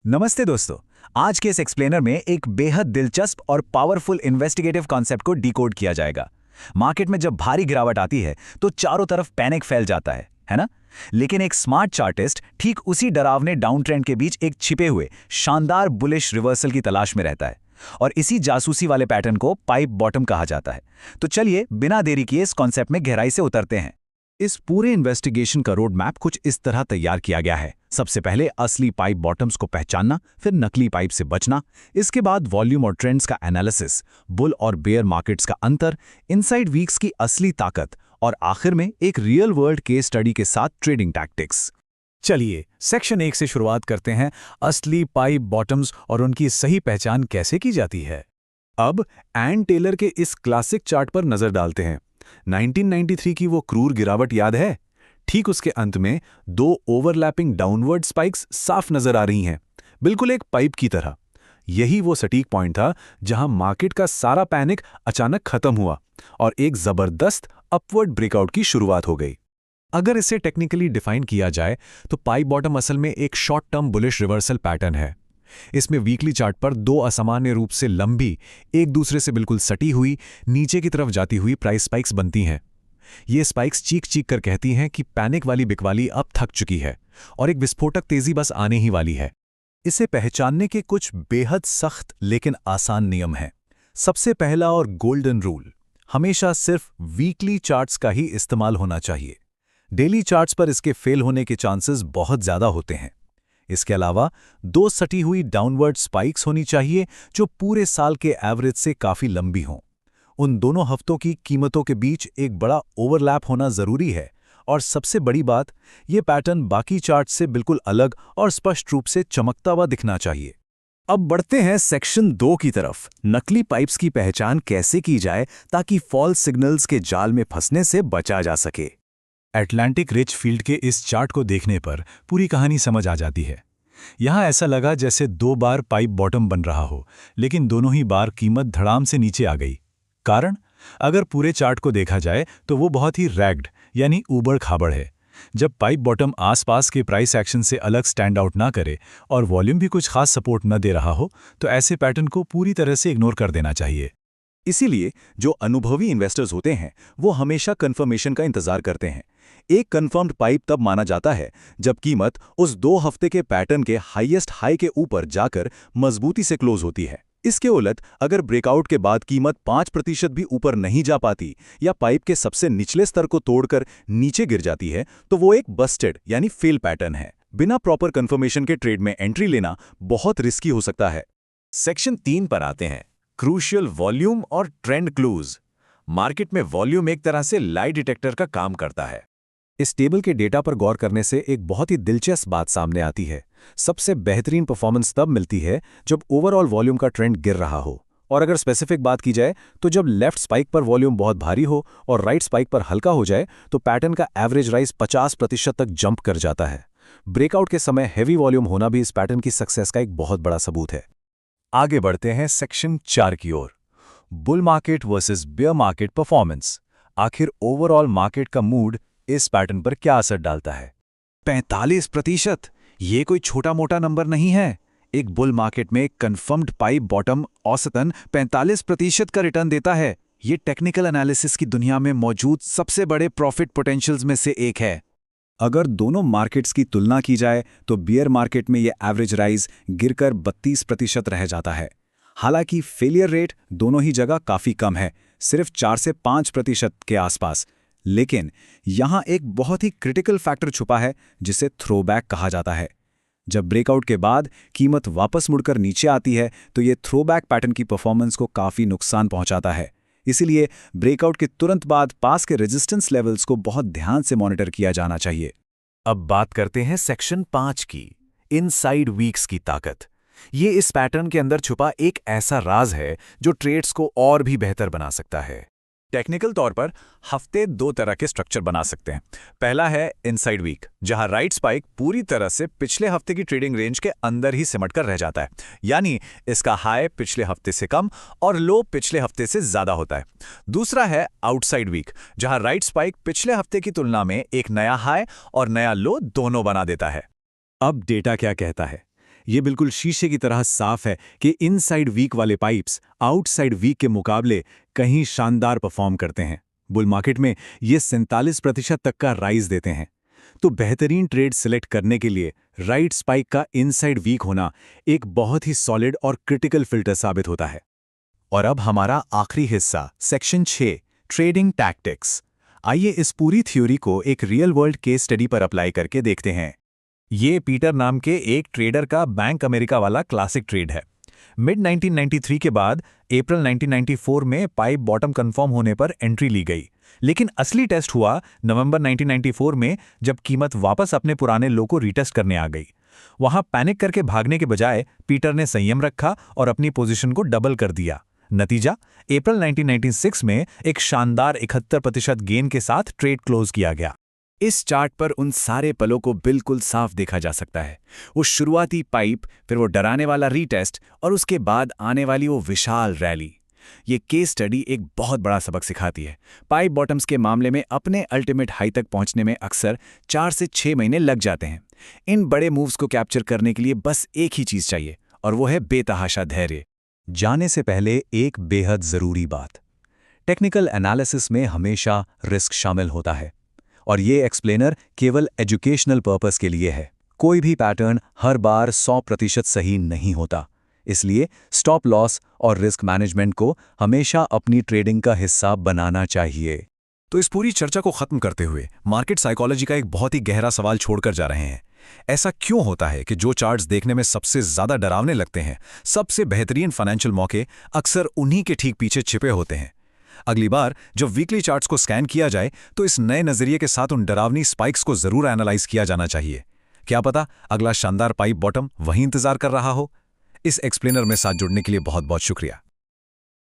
नमस्ते दोस्तों। आज के इस एक्सप्लेनर में एक बेहद दिलचस्प और पावरफुल इन्वेस्टिगेटिव कॉन्सेप्ट को डिकोड किया जाएगा। मार्केट में जब भारी गिरावट आती है तो चारों तरफ पैनिक फैल जाता है ना? लेकिन एक स्मार्ट चार्टिस्ट ठीक उसी डरावने डाउन ट्रेंड के बीच एक छिपे हुए शानदार बुलिश रिवर्सल की तलाश में रहता है और इसी जासूसी वाले पैटर्न को पाइप बॉटम कहा जाता है। तो चलिए बिना देरी किए इस कॉन्सेप्ट में गहराई से उतरते हैं। इस पूरे इन्वेस्टिगेशन का रोड मैप कुछ इस तरह तैयार किया गया है। सबसे पहले असली पाइप बॉटम्स को पहचानना, फिर नकली पाइप से बचना, इसके बाद वॉल्यूम और ट्रेंड्स का एनालिसिस, बुल और बेयर मार्केट्स का अंतर, इनसाइड वीक्स की असली ताकत और आखिर में एक रियल वर्ल्ड केस स्टडी के साथ ट्रेडिंग टैक्टिक्स। चलिए सेक्शन 1 से शुरुआत करते हैं। असली पाइप बॉटम्स और उनकी सही पहचान कैसे की जाती है। अब एन टेलर के इस क्लासिक चार्ट पर नजर डालते हैं। 1993 की वो क्रूर गिरावट याद है? ठीक उसके अंत में दो ओवरलैपिंग डाउनवर्ड स्पाइक्स साफ नजर आ रही हैं, बिल्कुल एक पाइप की तरह। यही वो सटीक पॉइंट था जहां मार्केट का सारा पैनिक अचानक खत्म हुआ और एक जबरदस्त अपवर्ड ब्रेकआउट की शुरुआत हो गई। अगर इसे टेक्निकली डिफाइन किया जाए तो पाइप बॉटम असल में एक short term bullish reversal pattern है। इसमें वीकली चार्ट पर दो असामान्य रूप से लंबी, एक दूसरे से बिल्कुल सटी हुई, नीचे की तरफ जाती हुई प्राइस स्पाइक्स बनती हैं। ये स्पाइक्स चीख चीख कर कहती हैं कि पैनिक वाली बिकवाली अब थक चुकी है और एक विस्फोटक तेजी बस आने ही वाली है। इसे पहचानने के कुछ बेहद सख्त लेकिन आसान नियम हैं। सबसे पहला और गोल्डन रूल, हमेशा सिर्फ वीकली चार्ट्स का ही इस्तेमाल होना चाहिए। डेली चार्ट्स पर इसके फेल होने के चांसेस बहुत ज्यादा होते हैं। इसके अलावा दो सटी हुई डाउनवर्ड स्पाइक्स होनी चाहिए जो पूरे साल के एवरेज से काफी लंबी हों। उन दोनों हफ्तों की कीमतों के बीच एक बड़ा ओवरलैप होना जरूरी है और सबसे बड़ी बात, ये पैटर्न बाकी चार्ट से बिल्कुल अलग और स्पष्ट रूप से चमकता हुआ दिखना चाहिए। अब बढ़ते हैं सेक्शन 2 की तरफ। नकली पाइप्स की पहचान कैसे की जाए ताकि फॉल्स सिग्नल्स के जाल में फंसने से बचा जा सके। अटलांटिक रिच फील्ड के इस चार्ट को देखने पर पूरी कहानी समझ आ जाती है। यहां ऐसा लगा जैसे दो बार पाइप बॉटम बन रहा हो, लेकिन दोनों ही बार कीमत धड़ाम से नीचे आ गई। कारण, अगर पूरे चार्ट को देखा जाए तो वो बहुत ही रैग्ड यानी ऊबड़ खाबड़ है। जब पाइप बॉटम आसपास के प्राइस एक्शन से अलग स्टैंड आउट ना करे और वॉल्यूम भी कुछ खास सपोर्ट न दे रहा हो तो ऐसे पैटर्न को पूरी तरह से इग्नोर कर देना चाहिए। इसीलिए जो अनुभवी इन्वेस्टर्स होते हैं वो हमेशा कंफर्मेशन का इंतजार करते हैं। एक कंफर्म्ड पाइप तब माना जाता है जब कीमत उस 2 हफ्ते के पैटर्न के हाईएस्ट हाई के ऊपर जाकर मजबूती से क्लोज होती है। इसके उलट अगर ब्रेकआउट के बाद कीमत 5% भी ऊपर नहीं जा पाती या पाइप के सबसे निचले स्तर को तोड़कर नीचे गिर जाती है तो वो एक बस्टेड यानी फेल पैटर्न है। बिना प्रॉपर कंफर्मेशन के ट्रेड में एंट्री लेना बहुत रिस्की हो सकता है। सेक्शन 3 पर आते हैं। क्रूशियल वॉल्यूम और ट्रेंड क्लूज। मार्केट में वॉल्यूम एक तरह से लाई डिटेक्टर का काम करता है। इस टेबल के डेटा पर गौर करने से एक बहुत ही दिलचस्प बात सामने आती है। सबसे बेहतरीन परफॉर्मेंस तब मिलती है जब ओवरऑल वॉल्यूम का ट्रेंड गिर रहा हो, और अगर स्पेसिफिक बात की जाए तो जब लेफ्ट स्पाइक पर वॉल्यूम बहुत भारी हो और राइट स्पाइक पर हल्का हो जाए तो पैटर्न का एवरेज राइज 50% तक जंप कर जाता है। ब्रेकआउट के समय हैवी वॉल्यूम होना भी इस पैटर्न की सक्सेस का एक बहुत बड़ा सबूत है। आगे बढ़ते हैं सेक्शन 4 की ओर। Bull market versus bear market performance. आखिर ओवरऑल मार्केट का मूड इस पैटर्न पर क्या असर डालता है? 45%, ये कोई छोटा मोटा नंबर नहीं है। एक बुल मार्केट में कंफर्म्ड पाइप बॉटम औसतन 45% का रिटर्न देता है। ये टेक्निकल एनालिसिस की दुनिया में मौजूद सबसे बड़े प्रॉफिट पोटेंशियल्स में से एक है। अगर दोनों मार्केट्स की तुलना की जाए तो बियर मार्केट में ये एवरेज राइज गिरकर 32% रह जाता है। हालांकि फेलियर रेट दोनों ही जगह काफी कम है, सिर्फ 4 से 5% के आसपास। लेकिन यहां एक बहुत ही क्रिटिकल फैक्टर छुपा है जिसे थ्रोबैक कहा जाता है। जब ब्रेकआउट के बाद कीमत वापस मुड़कर नीचे आती है तो ये थ्रोबैक पैटर्न की परफॉर्मेंस को काफी नुकसान पहुंचाता है। इसीलिए ब्रेकआउट के तुरंत बाद पास के रेजिस्टेंस लेवल्स को बहुत ध्यान से मॉनिटर किया जाना चाहिए। अब बात करते हैं सेक्शन 5 की, इनसाइड वीक्स की ताकत। ये इस पैटर्न के अंदर छुपा एक ऐसा राज है जो ट्रेड्स को और भी बेहतर बना सकता है। टेक्निकल तौर पर हफ्ते 2 तरह के स्ट्रक्चर बना सकते हैं। पहला है इनसाइड वीक, जहां राइट स्पाइक पूरी तरह से पिछले हफ्ते की ट्रेडिंग रेंज के अंदर ही सिमट कर रह जाता है, यानी इसका हाई पिछले हफ्ते से कम और लो पिछले हफ्ते से ज्यादा होता है। दूसरा है आउटसाइड वीक, जहां राइट स्पाइक पिछले हफ्ते की तुलना में एक नया हाई और नया लो दोनों बना देता है। अब डेटा क्या कहता है? ये बिल्कुल शीशे की तरह साफ है कि इनसाइड वीक वाले पाइप्स आउटसाइड वीक के मुकाबले कहीं शानदार परफॉर्म करते हैं। बुल मार्केट में ये 47% तक का राइज देते हैं। तो बेहतरीन ट्रेड सिलेक्ट करने के लिए राइट स्पाइक का इनसाइड वीक होना एक बहुत ही सॉलिड और क्रिटिकल फिल्टर साबित होता है। और अब हमारा आखिरी हिस्सा, सेक्शन 6, ट्रेडिंग टैक्टिक्स। आइए इस पूरी थ्योरी को एक रियल वर्ल्ड केस स्टडी पर अप्लाई करके देखते हैं। ये पीटर नाम के एक ट्रेडर का बैंक अमेरिका वाला क्लासिक ट्रेड है। मिड 1993 के बाद अप्रैल 1994 में पाइप बॉटम कंफर्म होने पर एंट्री ली गई, लेकिन असली टेस्ट हुआ नवंबर 1994 में, जब कीमत वापस अपने पुराने लो को रीटेस्ट करने आ गई। वहां पैनिक करके भागने के बजाय पीटर ने संयम रखा और अपनी पोजीशन को डबल कर दिया। नतीजा, अप्रैल 1996 में एक शानदार 71% गेन के साथ ट्रेड क्लोज किया गया। इस चार्ट पर उन सारे पलों को बिल्कुल साफ देखा जा सकता है। वो शुरुआती पाइप, फिर वो डराने वाला रीटेस्ट और उसके बाद आने वाली वो विशाल रैली। ये केस स्टडी एक बहुत बड़ा सबक सिखाती है। पाइप बॉटम्स के मामले में अपने अल्टीमेट हाई तक पहुंचने में अक्सर 4 से 6 महीने लग जाते हैं। इन बड़े मूव्स को कैप्चर करने के लिए बस एक ही चीज चाहिए, और वो है बेतहाशा धैर्य। जाने से पहले एक बेहद जरूरी बात, टेक्निकल एनालिसिस में हमेशा रिस्क शामिल होता है, और ये एक्सप्लेनर केवल एजुकेशनल पर्पस के लिए है। कोई भी पैटर्न हर बार 100% सही नहीं होता, इसलिए स्टॉप लॉस और रिस्क मैनेजमेंट को हमेशा अपनी ट्रेडिंग का हिस्सा बनाना चाहिए। तो इस पूरी चर्चा को खत्म करते हुए मार्केट साइकोलॉजी का एक बहुत ही गहरा सवाल छोड़कर जा रहे हैं। ऐसा क्यों होता है कि जो चार्ट्स देखने में सबसे ज्यादा डरावने लगते हैं, सबसे बेहतरीन फाइनेंशियल मौके अक्सर उन्हीं के ठीक पीछे छिपे होते हैं? अगली बार जब वीकली चार्ट्स को स्कैन किया जाए तो इस नए नजरिए के साथ उन डरावनी स्पाइक्स को जरूर एनालाइज किया जाना चाहिए। क्या पता अगला शानदार पाइप बॉटम वहीं इंतजार कर रहा हो। इस एक्सप्लेनर में साथ जुड़ने के लिए बहुत बहुत शुक्रिया।